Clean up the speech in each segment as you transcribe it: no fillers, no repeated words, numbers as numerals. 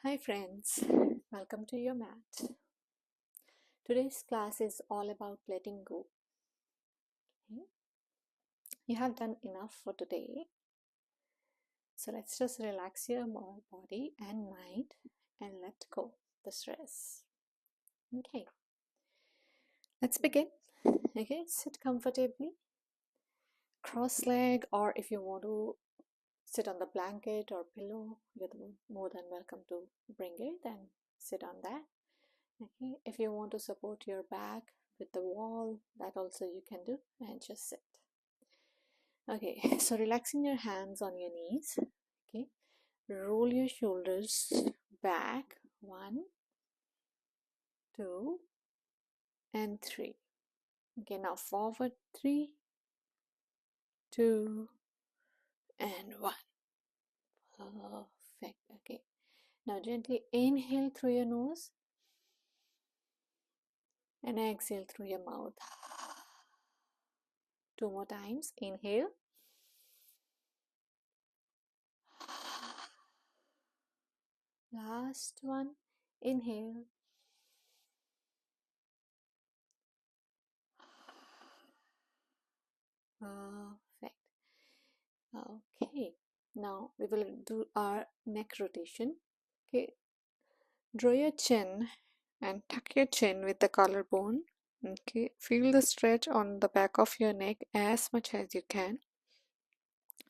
Hi friends, welcome to your mat. Today's class is all about letting go. Okay? You have done enough for today. So let's just relax your body and mind and let go the stress. Okay, let's begin. Okay, sit comfortably, cross leg, or if you want to sit on the blanket or pillow, you're more than welcome to bring it and sit on that. Okay, if you want to support your back with the wall, that also you can do, and just sit. Okay, so relaxing your hands on your knees. Okay, roll your shoulders back. 1, 2, and 3. Okay, now forward. 3, 2, and 1. Perfect. Okay, now gently inhale through your nose and exhale through your mouth. 2 more times. Inhale. Last one. Inhale. Perfect. Okay, now we will do our neck rotation. Okay, draw your chin and tuck your chin with the collarbone. Okay, feel the stretch on the back of your neck as much as you can,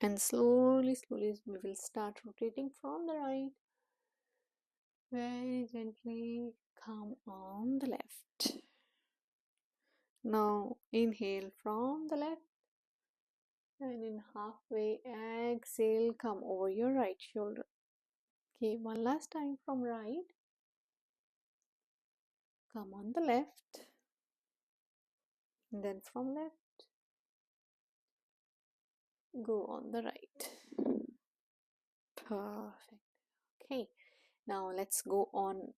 and slowly we will start rotating from the right. Very gently come on the left. Now inhale from the left, and in halfway exhale, come over your right shoulder. Okay, one last time from right, come on the left, and then from left, go on the right. Perfect. Okay, now let's go on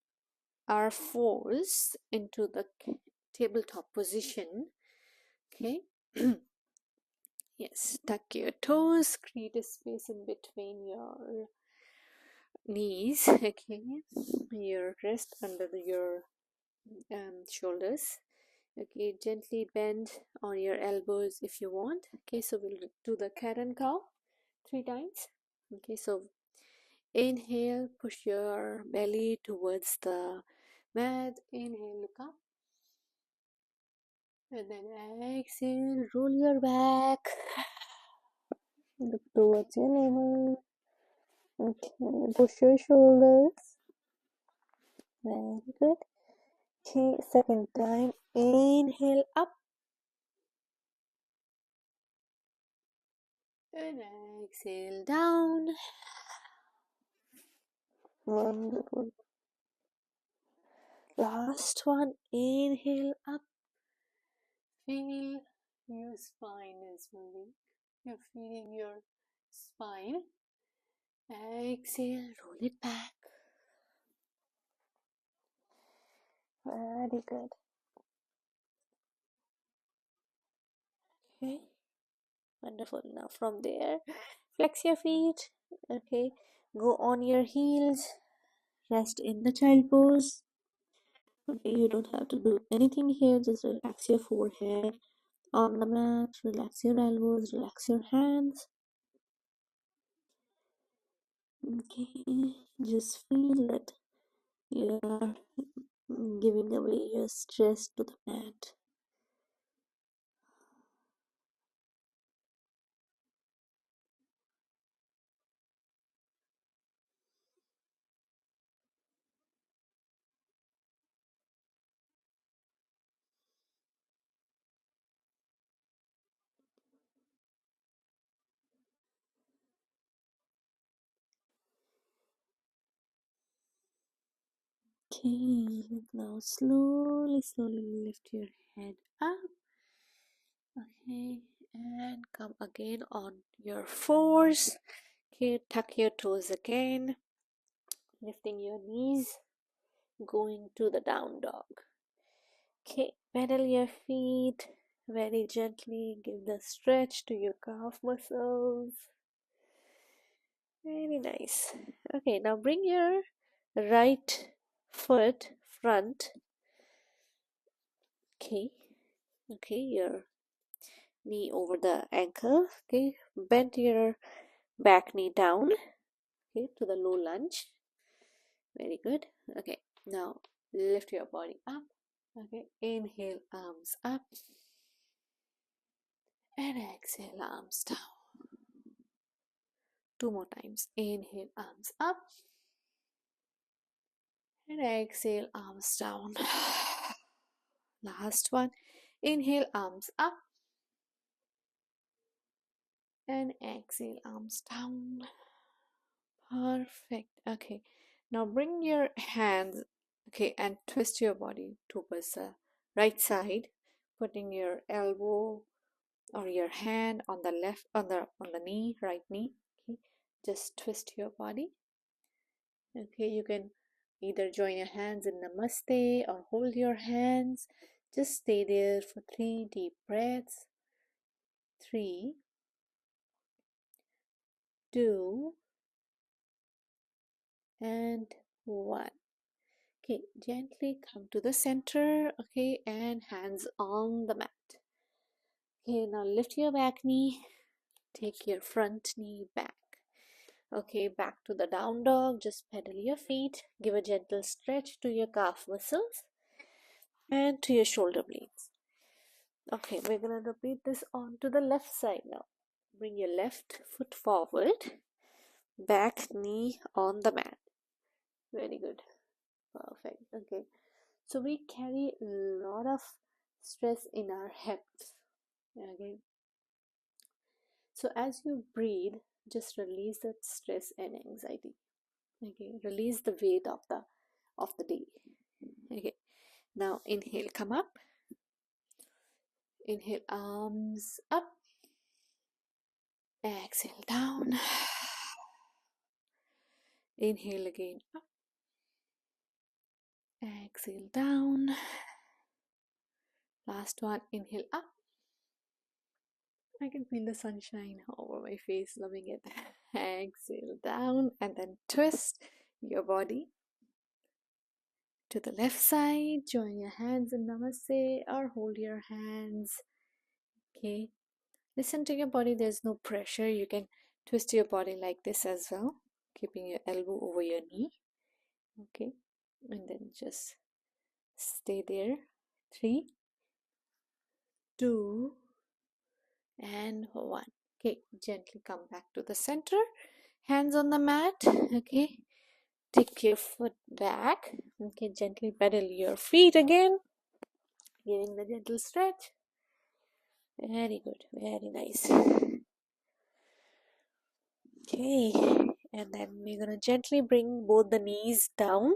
our fours into the tabletop position. Okay. Yes, tuck your toes, create a space in between your knees. Okay, your wrist under your shoulders. Okay, gently bend on your elbows if you want. Okay, so we'll do the cat and cow 3 times. Okay, so inhale, push your belly towards the mat. Inhale, look up, and then exhale, roll your back, look towards your navel. Okay, push your shoulders. Very good. Okay, second time. Inhale up and exhale down. Wonderful. Last one. Inhale up. Feel your spine is moving. You're feeling your spine. Exhale, roll it back. Very good. Okay, wonderful. Now from there, flex your feet. Okay, go on your heels. Rest in the child pose. Okay, you don't have to do anything here. Just relax your forehead on the mat. Relax your elbows. Relax your hands. Okay, just feel that you are giving away your stress to the mat. Okay, now slowly lift your head up. Okay, and come again on your fours. Okay, tuck your toes again, lifting your knees, going to the down dog. Okay, pedal your feet very gently, give the stretch to your calf muscles. Very nice. Okay, now bring your right foot front. Okay, your knee over the ankle. Okay, bend your back knee down. Okay, to the low lunge. Very good. Okay, now lift your body up. Okay, inhale, arms up, and exhale, arms down. Two more times. Inhale, arms up, and exhale, arms down. Last one. Inhale, arms up, and exhale, arms down. Perfect. Okay, now bring your hands, okay, and twist your body towards the right side, putting your elbow or your hand on the left, on the knee, right knee. Okay, just twist your body. Okay, you can either join your hands in namaste or hold your hands. Just stay there for 3 deep breaths. 3, 2, and 1. Okay, gently come to the center. Okay, and hands on the mat. Okay, now lift your back knee. Take your front knee back. Okay, back to the down dog. Just pedal your feet. Give a gentle stretch to your calf muscles and to your shoulder blades. Okay, we're gonna repeat this on to the left side now. Bring your left foot forward, back knee on the mat. Very good. Perfect. Okay, so we carry a lot of stress in our hips. Okay, so as you breathe, just release that stress and anxiety. Okay, release the weight of the day. Okay, now inhale, come up. Inhale, arms up. Exhale, down. Inhale again, up. Exhale, down. Last one, inhale, up. I can feel the sunshine over my face, loving it. Exhale, down, and then twist your body to the left side. Join your hands in namaste or hold your hands. Okay, listen to your body. There's no pressure. You can twist your body like this as well, keeping your elbow over your knee. Okay, and then just stay there. 3, 2, and 1. Okay, gently come back to the center. Hands on the mat. Okay, take your foot back. Okay, gently pedal your feet again, giving the gentle stretch. Very good, very nice. Okay, and then we're gonna gently bring both the knees down,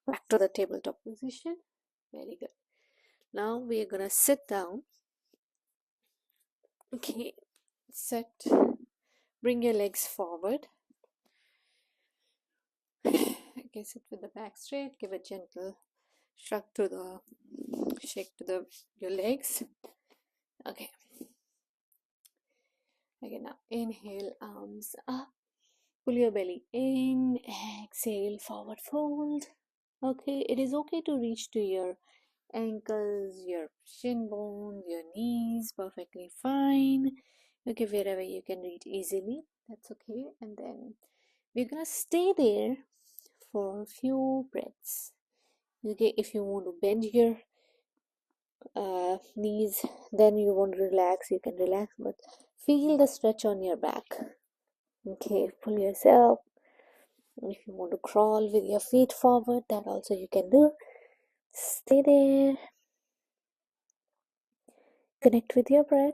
back to the tabletop position. Very good. Now we're gonna sit down. Okay, sit. Bring your legs forward. Okay, sit with the back straight. Give a gentle shrug to the shake to your legs. Okay. Okay, now inhale, arms up. Pull your belly in. Exhale, forward fold. Okay, it is okay to reach to your ankles, your shin bones, your knees, perfectly fine. Okay, wherever you can reach easily, that's okay. And then we're gonna stay there for a few breaths. Okay, if you want to bend your knees, then you want to relax, you can relax, but feel the stretch on your back. Okay, pull yourself. If you want to crawl with your feet forward, that also you can do. Stay there. Connect with your breath.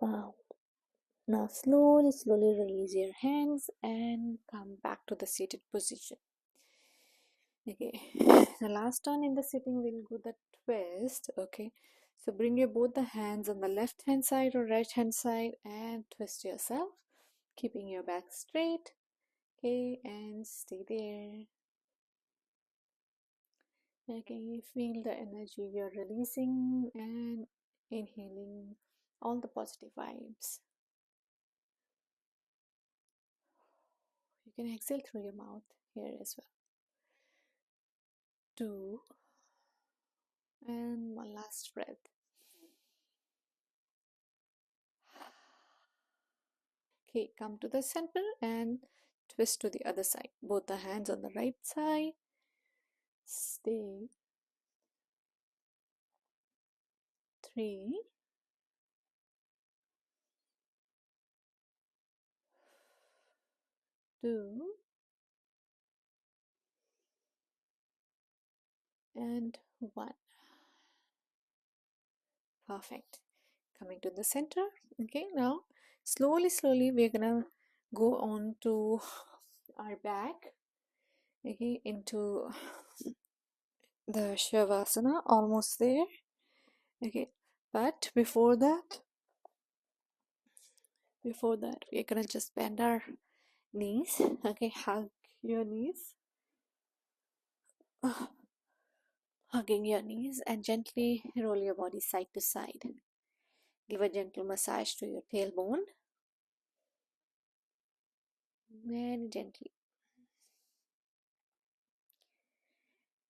Wow. Now slowly, slowly release your hands and come back to the seated position. Okay, the last one in the sitting we'll do the twist. Okay, So bring your both the hands on the left hand side or right hand side and twist yourself, keeping your back straight. Okay, and stay there. Okay, feel the energy you're releasing and inhaling all the positive vibes. You can exhale through your mouth here as well. 2, and one last breath. Okay, come to the center and twist to the other side. Both the hands on the right side. Stay. 3, 2, and 1. Perfect. Coming to the center. Okay, now slowly we're gonna go on to our back. Okay, into the Shavasana, almost there. Okay, but before that we're gonna just bend our knees. Okay, hug your knees. Hugging your knees and gently roll your body side to side. Give a gentle massage to your tailbone. Very gently.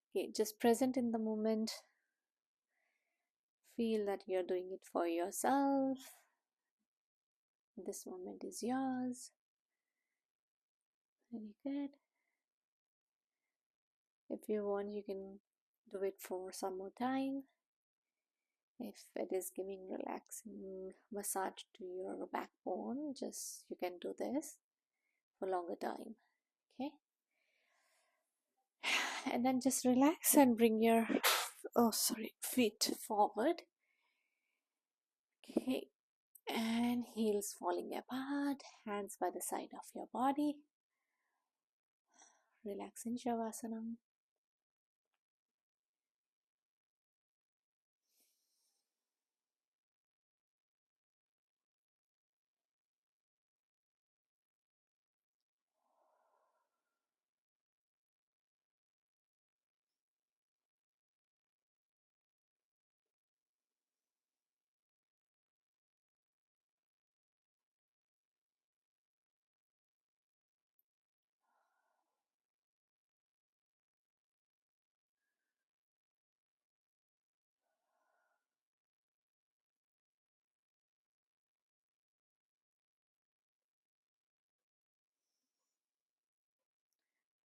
Okay, just present in the moment. Feel that you're doing it for yourself. This moment is yours. Very good. If you want, you can do it for some more time. If it is giving relaxing massage to your backbone, just you can do this for longer time. Okay, and then just relax and bring your feet forward. Okay, and heels falling apart, hands by the side of your body. Relax in Shavasana.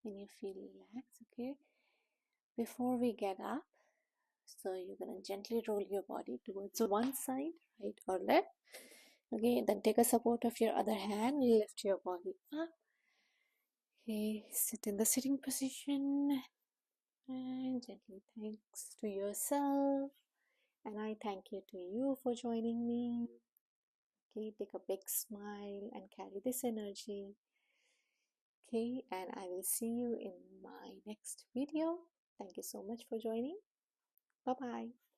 When you feel relaxed, okay, before we get up, so you're gonna gently roll your body towards one side, right or left. Okay, then take a support of your other hand, lift your body up. Okay, sit in the sitting position and gently thanks to yourself, and I thank you to you for joining me. Okay, take a big smile and carry this energy. Okay, and I will see you in my next video. Thank you so much for joining. Bye bye.